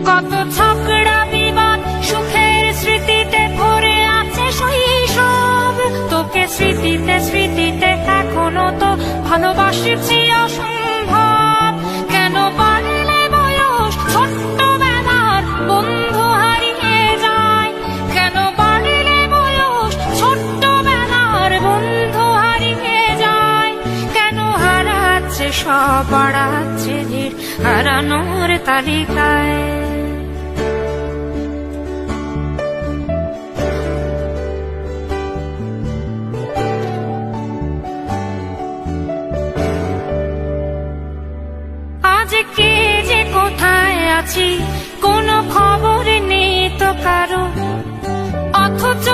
কত ঝগড়া বিবাদ সুখের স্মৃতিতে ভরে আছে শৈশব। তোকে স্মৃতিতে স্মৃতিতে এখনো তো ভালোবাসছি অসম্ভব। কেন বাড়লে বয়স ছোট্টবেলার বন্ধু হারিয়ে যায়? কেন বাড়লে বয়স ছোট্টবেলার বন্ধু হারিয়ে যায়? কেন হারাচ্ছে সব, বাড়াচ্ছে ভিড় হারানোর তালিকায়? আজ কে যে কোথায় আছি কোনো খবর নেই তো কারো, অথচ